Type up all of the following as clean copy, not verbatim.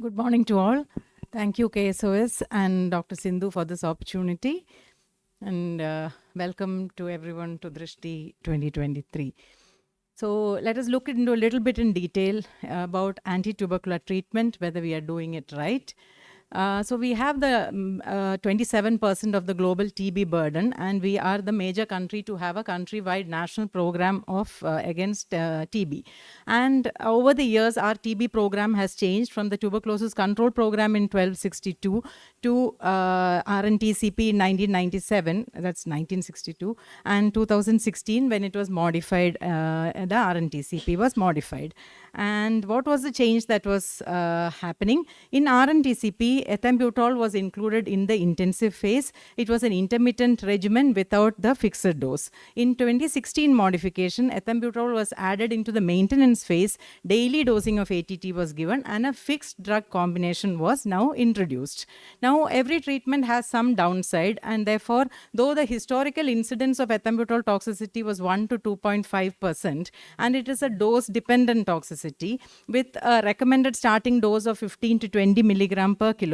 Good morning to all. Thank you, KSOS and Dr. Sindhu, for this opportunity. And welcome to everyone to Drishti 2023. So let us look into a little bit in detail about anti-tubercular treatment, whether we are doing it right. So we have the 27% of the global TB burden, and we are the major country to have a countrywide national program of against TB. And over the years, our TB program has changed from the tuberculosis control program in 1262 to RNTCP in 1997, that's 1962, and 2016 when it was modified, the RNTCP was modified. And what was the change that was happening? In RNTCP, ethambutol was included in the intensive phase. It was an intermittent regimen without the fixed dose. In 2016 modification, ethambutol was added into the maintenance phase. Daily dosing of ATT was given and a fixed drug combination was now introduced. Now, every treatment has some downside, and therefore, though the historical incidence of ethambutol toxicity was 1 to 2.5%, and it is a dose-dependent toxicity with a recommended starting dose of 15 to 20 milligram per kilogram,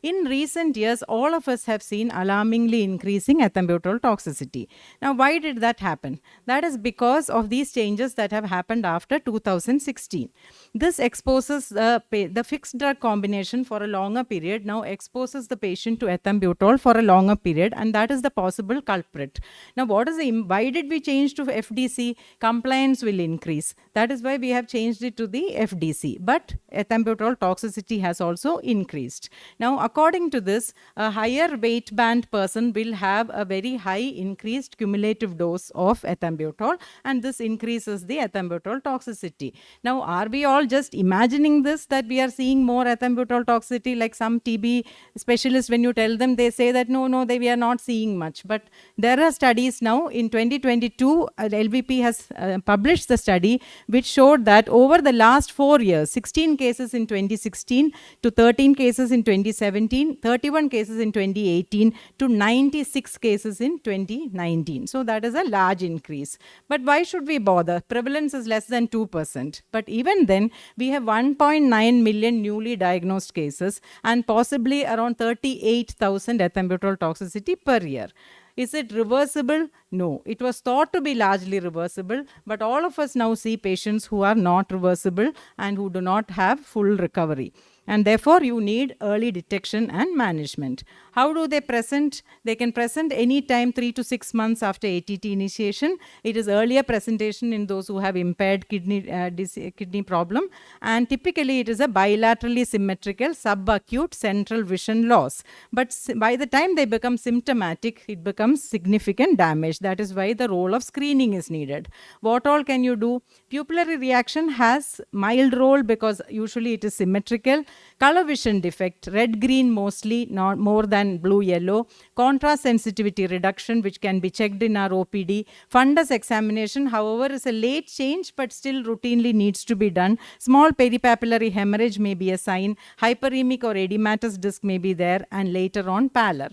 in recent years, all of us have seen alarmingly increasing ethambutol toxicity. Now, why did that happen? That is because of these changes that have happened after 2016. This exposes the fixed drug combination for a longer period, now exposes the patient to ethambutol for a longer period, and that is the possible culprit. Now, why did we change to FDC? Compliance will increase. That is why we have changed it to the FDC. But ethambutol toxicity has also increased. Now, according to this, a higher weight band person will have a very high increased cumulative dose of ethambutol, and this increases the ethambutol toxicity. Now, are we all just imagining this, that we are seeing more ethambutol toxicity? Like some TB specialists, when you tell them, they say that no, we are not seeing much. But there are studies now. In 2022, LVP has published the study which showed that over the last 4 years, 16 cases in 2016 to 13 cases in 2017, 31 cases in 2018 to 96 cases in 2019. So that is a large increase. But why should we bother? Prevalence is less than 2%. But even then, we have 1.9 million newly diagnosed cases and possibly around 38,000 ethambutol toxicity per year. Is it reversible? No. It was thought to be largely reversible, but all of us now see patients who are not reversible and who do not have full recovery. And therefore, you need early detection and management. How do they present? They can present any time 3 to 6 months after ATT initiation. It is earlier presentation in those who have impaired kidney problem. And typically, it is a bilaterally symmetrical subacute central vision loss. But by the time they become symptomatic, it becomes significant damage. That is why the role of screening is needed. What all can you do? Pupillary reaction has mild role because usually it is symmetrical. Color vision defect, red-green mostly, not more than blue-yellow. Contrast sensitivity reduction, which can be checked in our OPD. Fundus examination, however, is a late change, but still routinely needs to be done. Small peripapillary hemorrhage may be a sign. Hyperemic or edematous disc may be there, and later on pallor.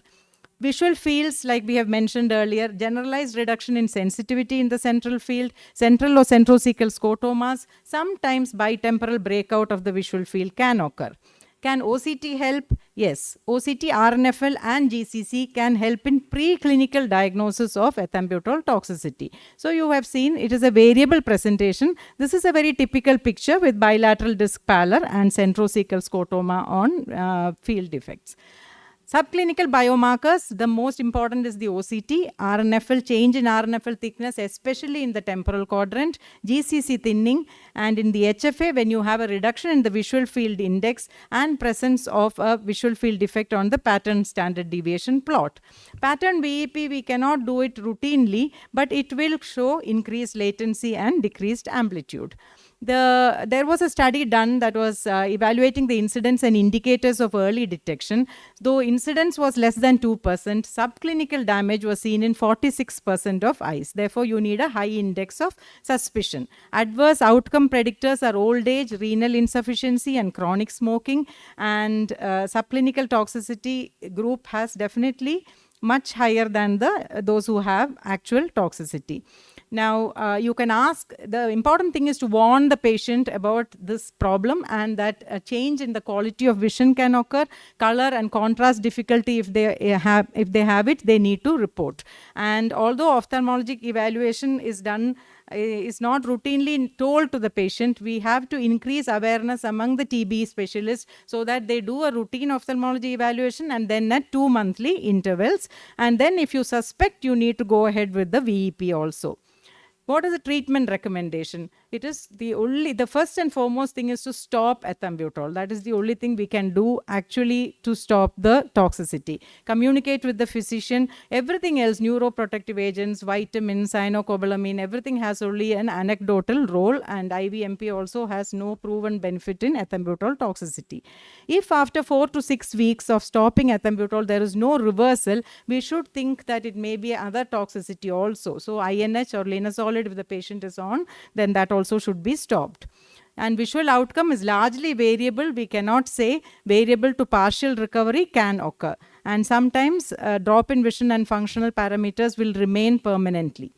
Visual fields, like we have mentioned earlier, generalized reduction in sensitivity in the central field, central or centrocecal scotomas, sometimes bitemporal breakout of the visual field can occur. Can OCT help? Yes. OCT, RNFL and GCC can help in preclinical diagnosis of ethambutol toxicity. So you have seen it is a variable presentation. This is a very typical picture with bilateral disc pallor and centrocecal scotoma on field defects. Subclinical biomarkers, the most important is the OCT, RNFL, change in RNFL thickness, especially in the temporal quadrant, GCC thinning, and in the HFA, when you have a reduction in the visual field index and presence of a visual field defect on the pattern standard deviation plot. Pattern VEP, we cannot do it routinely, but it will show increased latency and decreased amplitude. There was a study done that was evaluating the incidence and indicators of early detection. Though incidence was less than 2%, subclinical damage was seen in 46% of eyes. Therefore, you need a high index of suspicion. Adverse outcome predictors are old age, renal insufficiency, and chronic smoking. And subclinical toxicity group has definitely much higher than those who have actual toxicity. Now, you can ask, the important thing is to warn the patient about this problem, and that a change in the quality of vision can occur. Color and contrast difficulty, if they have it, they need to report. And although ophthalmologic evaluation is not routinely told to the patient, we have to increase awareness among the TB specialists so that they do a routine ophthalmology evaluation, and then at 2 monthly intervals. And then if you suspect, you need to go ahead with the VEP also. What is the treatment recommendation? It is the first and foremost thing is to stop ethambutol. That is the only thing we can do actually to stop the toxicity. Communicate with the physician. Everything else, neuroprotective agents, vitamins, cyanocobalamin, everything has only an anecdotal role, and IVMP also has no proven benefit in ethambutol toxicity. If after 4 to 6 weeks of stopping ethambutol there is no reversal, we should think that it may be other toxicity also. So INH or linezolid, if the patient is on, then that also should be stopped. And visual outcome is largely variable. We cannot say variable to partial recovery can occur. And sometimes drop in vision and functional parameters will remain permanently.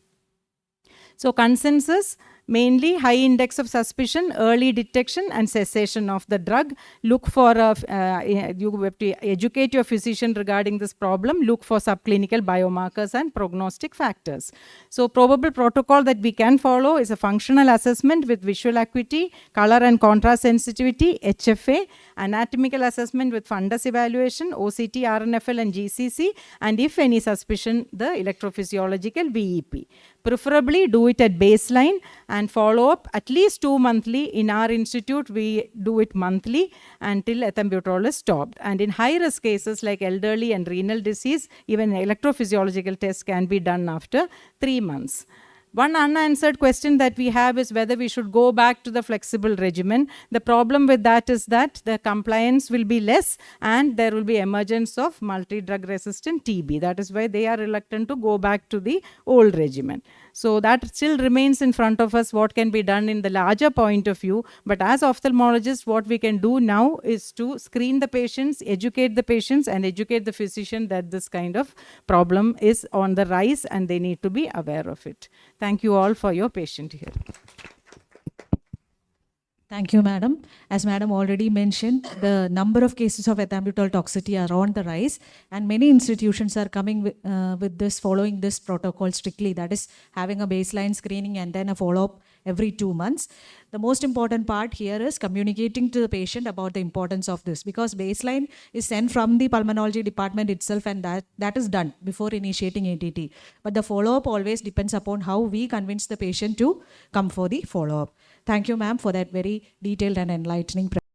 So consensus, mainly high index of suspicion, early detection and cessation of the drug. Look for, you have to educate your physician regarding this problem. Look for subclinical biomarkers and prognostic factors. So probable protocol that we can follow is a functional assessment with visual acuity, color and contrast sensitivity, HFA, anatomical assessment with fundus evaluation, OCT, RNFL and GCC, and if any suspicion, the electrophysiological VEP. Preferably do it at baseline and follow up at least 2 monthly. In our institute, we do it monthly until ethambutol is stopped. And in high-risk cases like elderly and renal disease, even electrophysiological tests can be done after 3 months. One unanswered question that we have is whether we should go back to the flexible regimen. The problem with that is that the compliance will be less and there will be emergence of multi-drug resistant TB. That is why they are reluctant to go back to the old regimen. So that still remains in front of us, what can be done in the larger point of view. But as ophthalmologists, what we can do now is to screen the patients, educate the patients, and educate the physician that this kind of problem is on the rise and they need to be aware of it. Thank you all for your patience here. Thank you, Madam. As Madam already mentioned, the number of cases of ethambutol toxicity are on the rise, and many institutions are coming with this, following this protocol strictly, that is having a baseline screening and then a follow-up every 2 months. The most important part here is communicating to the patient about the importance of this, because baseline is sent from the pulmonology department itself, and that is done before initiating ATT. But the follow-up always depends upon how we convince the patient to come for the follow-up. Thank you, ma'am, for that very detailed and enlightening presentation.